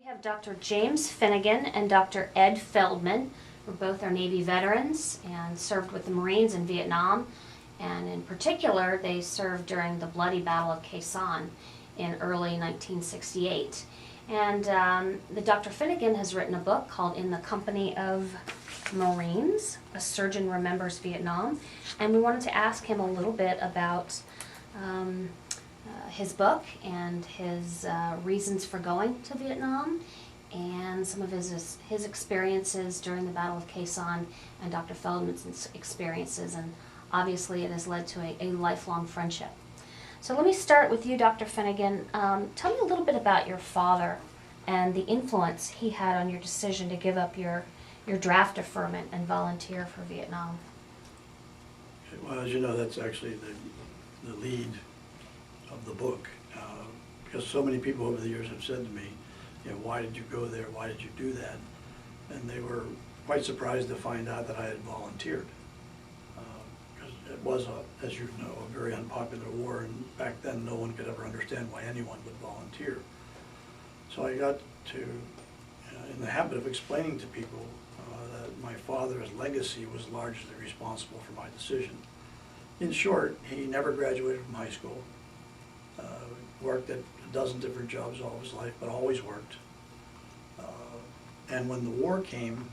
We have Dr. James Finnegan and Dr. Ed Feldman, who both are Navy veterans and served with the Marines in Vietnam. And in particular, they served during the bloody Battle of Khe Sanh in early 1968. And the Dr. Finnegan has written a book called In the Company of Marines, A Surgeon Remembers Vietnam. And we wanted to ask him a little bit about his book and his reasons for going to Vietnam and some of his experiences during the Battle of Khe Sanh and Dr. Feldman's experiences, and obviously it has led to a lifelong friendship. So let me start with you, Dr. Finnegan. Tell me a little bit about your father and the influence he had on your decision to give up your draft deferment and volunteer for Vietnam. Well, as you know, that's actually the lead of the book, because so many people over the years have said to me, you know, why did you go there? Why did you do that? And they were quite surprised to find out that I had volunteered, because it was, as you know, a very unpopular war, and back then no one could ever understand why anyone would volunteer. So I got to, in the habit of explaining to people that my father's legacy was largely responsible for my decision. In short, he never graduated from high school. Worked at a dozen different jobs all his life, but always worked. And when the war came,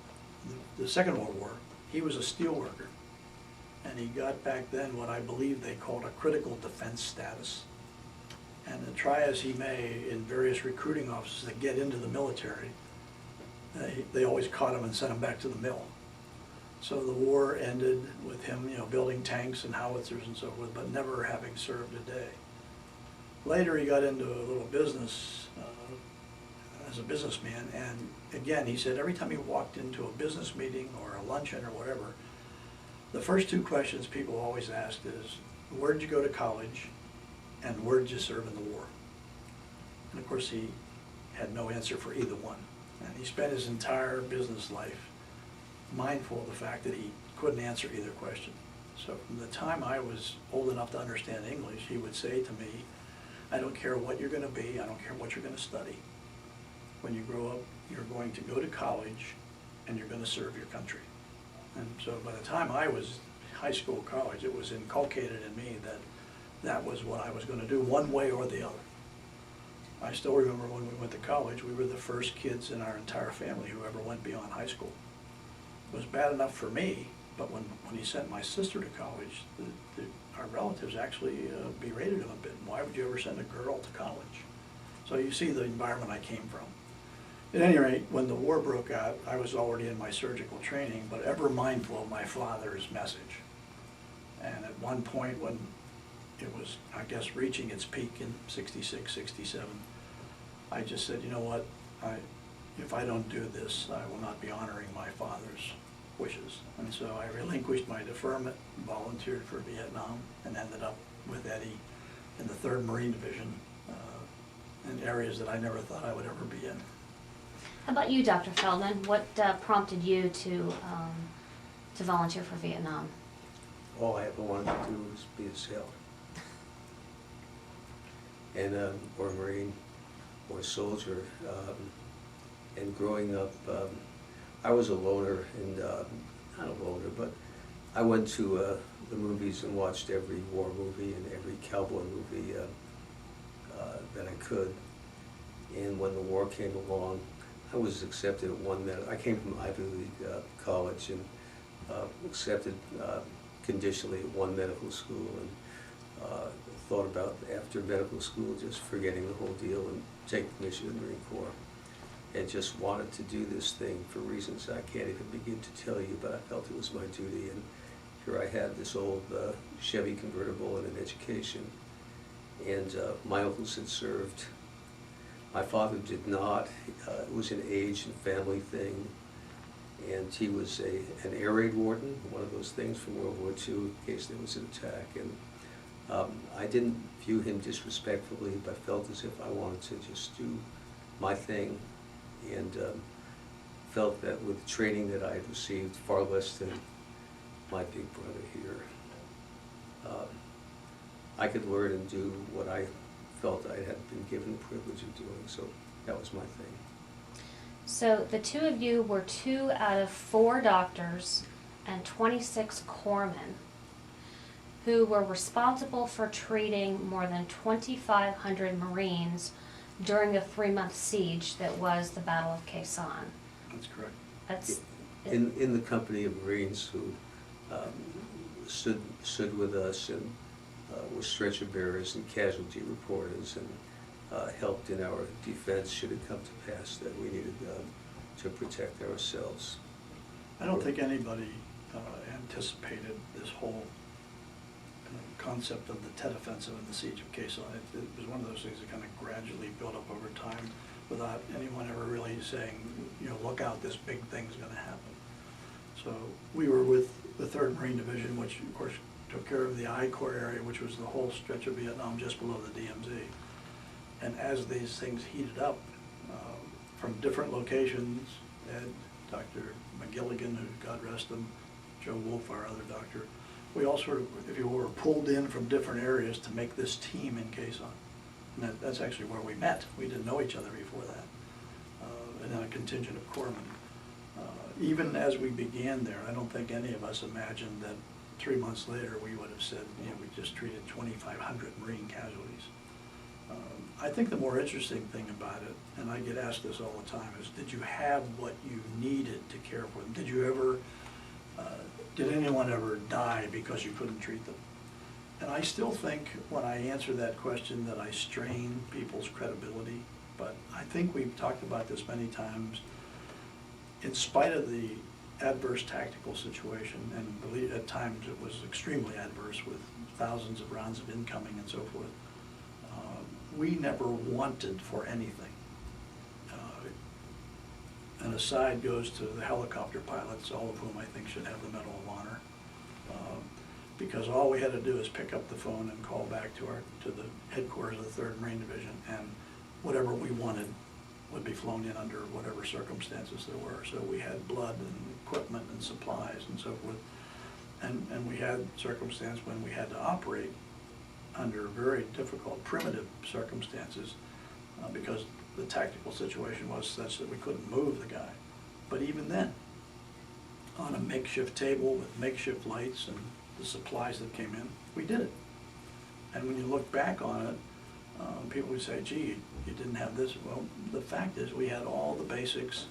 the Second World War, he was a steel worker. And he got back then what I believe they called a critical defense status. And to try as he may in various recruiting offices to get into the military, they always caught him and sent him back to the mill. So the war ended with him, you know, building tanks and howitzers and so forth, but never having served a day. Later he got into a little business as a businessman, and again he said every time he walked into a business meeting or a luncheon or whatever, the first two questions people always asked is, where did you go to college and where did you serve in the war? And of course he had no answer for either one. And he spent his entire business life mindful of the fact that he couldn't answer either question. So from the time I was old enough to understand English, he would say to me, I don't care what you're going to be, I don't care what you're going to study. When you grow up, you're going to go to college and you're going to serve your country. And so by the time I was high school, college, it was inculcated in me that that was what I was going to do one way or the other. I still remember when we went to college, we were the first kids in our entire family who ever went beyond high school. It was bad enough for me, but when he sent my sister to college, our relatives actually berated him a bit. Why would you ever send a girl to college? So you see the environment I came from. At any rate, when the war broke out, I was already in my surgical training, but ever mindful of my father's message. And at one point when it was, I guess, reaching its peak in 66, 67, I just said, you know what, if I don't do this, I will not be honoring my father's wishes. And so I relinquished my deferment, volunteered for Vietnam, and ended up with Eddie in the 3rd Marine Division in areas that I never thought I would ever be in. How about you, Dr. Feldman? What prompted you to volunteer for Vietnam? All I ever wanted to do was be a sailor. And or a Marine, or a soldier. And growing up, I was a loner, and not a loner, but I went to the movies and watched every war movie and every cowboy movie that I could. And when the war came along, I was accepted at one medical. I came from Ivy League college and accepted conditionally at one medical school, and thought about after medical school just forgetting the whole deal and taking permission in the Marine Corps. And just wanted to do this thing for reasons I can't even begin to tell you, but I felt it was my duty. And here I had this old Chevy convertible and an education. And my uncles had served. My father did not. It was an age and family thing. And he was an air raid warden, one of those things from World War II in case there was an attack. And I didn't view him disrespectfully, but felt as if I wanted to just do my thing. And felt that with the training that I had received, far less than my big brother here, I could learn and do what I felt I had been given the privilege of doing, so that was my thing. So the two of you were 2 out of 4 doctors and 26 corpsmen who were responsible for treating more than 2,500 Marines during the 3-month siege that was the Battle of Quai San. That's correct. That's In the company of Marines who stood with us and were stretcher bearers and casualty reporters and helped in our defense should it come to pass that we needed to protect ourselves. I don't think anybody anticipated this whole concept of the Tet Offensive and the Siege of Quai San. It was one of those things that kind of gradually built up over time without anyone ever really saying, you know, look out, this big thing's going to happen. So we were with the 3rd Marine Division, which of course took care of the I Corps area, which was the whole stretch of Vietnam just below the DMZ. And as these things heated up from different locations, Ed, Dr. McGilligan, who God rest him, Joe Wolf, our other doctor, we all sort of, if you were, pulled in from different areas to make this team in Quai San. And that's actually where we met. We didn't know each other before that. And then a contingent of corpsmen. Even as we began there, I don't think any of us imagined that 3 months later we would have said, you know, we just treated 2,500 Marine casualties. I think the more interesting thing about it, and I get asked this all the time, is did you have what you needed to care for them? Did you ever, did anyone ever die because you couldn't treat them? And I still think when I answer that question that I strain people's credibility, but I think we've talked about this many times. In spite of the adverse tactical situation, and at times it was extremely adverse with thousands of rounds of incoming and so forth, we never wanted for anything. An aside goes to the helicopter pilots, all of whom I think should have the Medal of Honor, because all we had to do is pick up the phone and call back to the headquarters of the 3rd Marine Division, and whatever we wanted would be flown in under whatever circumstances there were. So we had blood and equipment and supplies and so forth. And we had circumstances when we had to operate under very difficult, primitive circumstances because the tactical situation was such that we couldn't move the guy. But even then, on a makeshift table with makeshift lights and the supplies that came in, we did it. And when you look back on it, people would say, gee, you didn't have this. Well, the fact is we had all the basics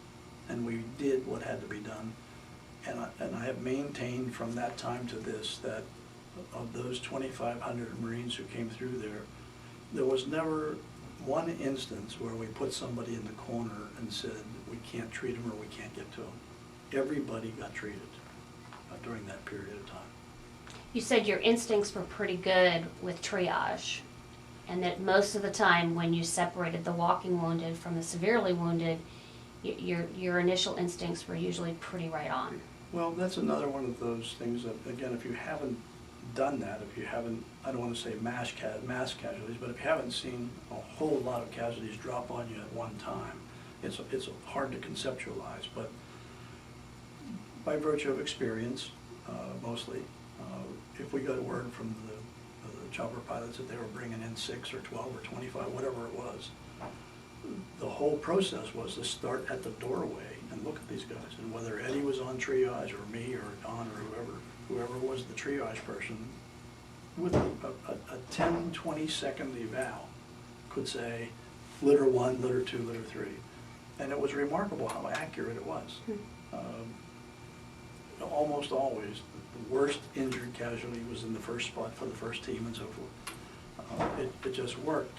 and we did what had to be done. And I have maintained from that time to this that of those 2,500 Marines who came through there was never one instance where we put somebody in the corner and said, we can't treat them or we can't get to them. Everybody got treated during that period of time. You said your instincts were pretty good with triage, and that most of the time when you separated the walking wounded from the severely wounded, your initial instincts were usually pretty right on. Well, that's another one of those things that, again, if you haven't done that, if you haven't, I don't want to say mass casualties, but if you haven't seen a whole lot of casualties drop on you at one time, it's hard to conceptualize. But by virtue of experience, mostly, if we got word from the chopper pilots that they were bringing in 6 or 12 or 25, whatever it was, the whole process was to start at the doorway and look at these guys. And whether Eddie was on triage or me or Don or whoever was the triage person, with a 10, 20-second eval could say litter 1, litter 2, litter 3. And it was remarkable how accurate it was. Almost always, the worst injured casualty was in the first spot for the first team and so forth. It just worked.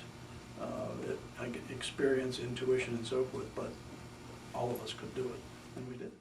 I get experience, intuition, and so forth, but all of us could do it, and we did it.